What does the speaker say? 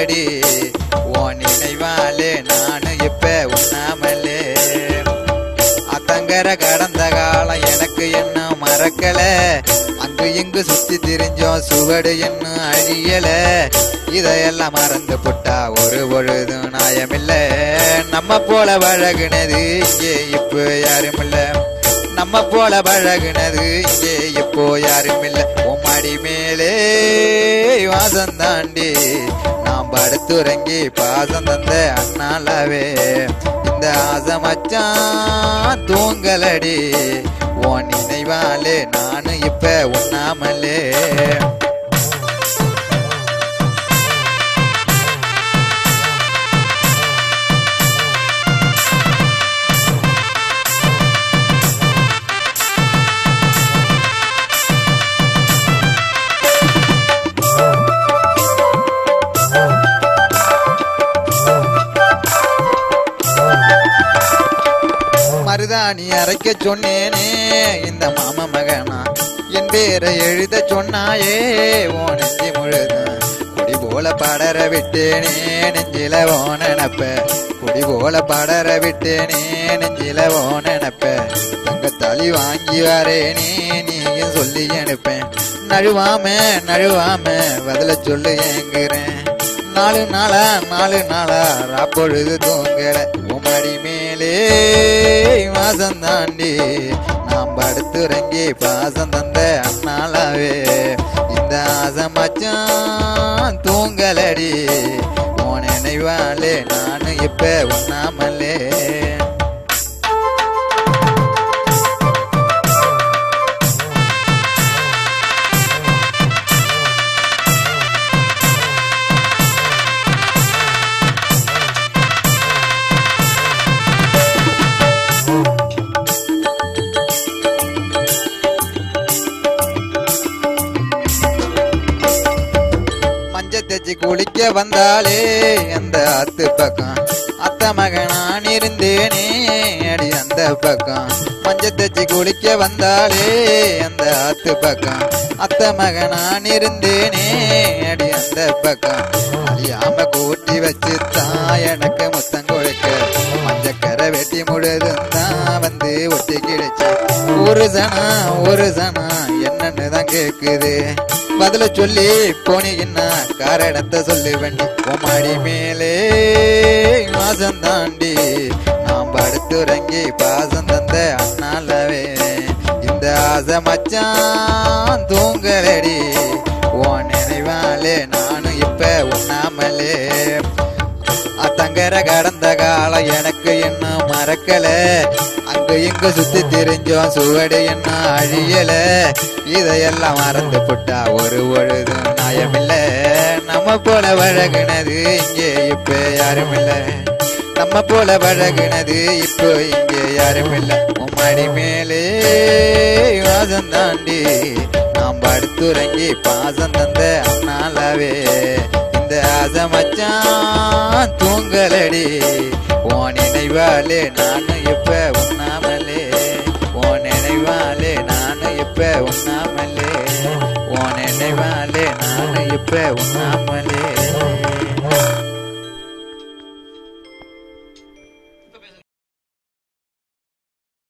தூங்கலடி உன் நினைவாலே நானு இப்ப உண்ணாமலே அத்தங்கர கடந்த காலம் எனக்கு என்ன மறக்கல அங்கு இங்கு சுத்தி திரிஞ்சோம் சுவடு என்ன அழியல இதையெல்லாம் மறந்து புட்டா ஒரு பொழுது நியாயமில்ல நம்ம போல பழகுனது இங்கே இப்போ யாரும் இல்ல நம்ம போல பழகுனது இங்கே இப்போ யாரும் இல்ல உம்மாடி மேலே வாசம் தாண்டி நாம் படுத்துறங்கி பாசம் தந்த அண்ணாலாவே இந்த ஆசை மச்சான் தூங்கலடி உன் நினைவாலே நானு இப்ப உண்ணாமலே மருதாணி அரைக்க சொன்னேனே இந்த மாம மகனா என் பேரை எழுத சொன்னாயே ஓ நெஞ்சி முழுத குடி போல படர விட்டேனே நெஞ்சில ஓ நினப்ப குடி போல படர விட்டேனே நெஞ்சில ஓ நினப்ப தங்க தளி வாங்கி வரேனே நீயும் சொல்லி அனுப்பேன் நழுவாம பதில சொல்லு ஏங்குறேன் நாலு நாளா ராப்பொழுது தூங்கல உமடி மேலே வாசம் தாண்டி நாம் படுத்துறங்கி பாசம் தந்த அண்ணாலாவே இந்த ஆசை மச்சான் தூங்கலடி உன் நினைவாலே நானு இப்ப உண்ணாமலே தச்சு குளிக்க வந்தாலே அந்த ஆத்து பக்கம் அத்த மகனான் இருந்தேனே அடி அந்த பக்கம் மஞ்ச தச்சு குளிக்க வந்தாலே அந்த ஆத்து பக்கம் அத்த மகனான் இருந்தேனே அடி அந்த பக்கம் அழியாம கூட்டி வச்சுத்தான் எனக்கு முத்தம் கொடுக்க மஞ்சக்கரை வெட்டி முழுதும் தான் வந்து ஒட்டி கிடைச்சு ஒரு சனா என்னன்னு தான் கேக்குது பதில சொல்லி போனீங்கன்னா காரணத்தை சொல்லு வண்டி உமாடி மேலே வாசம் தாண்டி நாம் படுத்துறங்கி பாசம் தந்த அண்ணாலவே இந்த ஆசை மச்சான் தூங்கலடி உன் நினைவாலே நானும் இப்ப உண்ணாமலே அத்தங்கர கடந்த காலம் எனக்கு என்ன மறக்கல அங்கு இங்கு சுத்தி திரிஞ்சோம் சுவடு என்ன அழியல இதையெல்லாம் மறந்து புட்டா ஒரு பொழுது நியாயமில்ல நம்ம போல பழகுனது இங்கே இப்ப யாரும் இல்ல நம்ம போல பழகுனது இப்போ இங்கே யாரும் இல்ல உம்மாடி மேலே வாசம் தாண்டி நாம் படுத்துறங்கி பாசம் தந்த அண்ணாலாவே இந்த ஆசை மச்சான் தூங்கலடி உன் நினைவாலே நானும் இப்ப உண்ணாமலே உன் நினைவாலே நானும் இப்ப உண்ணாமலே உன் நினைவாலே நானும் இப்ப உண்ணாமலே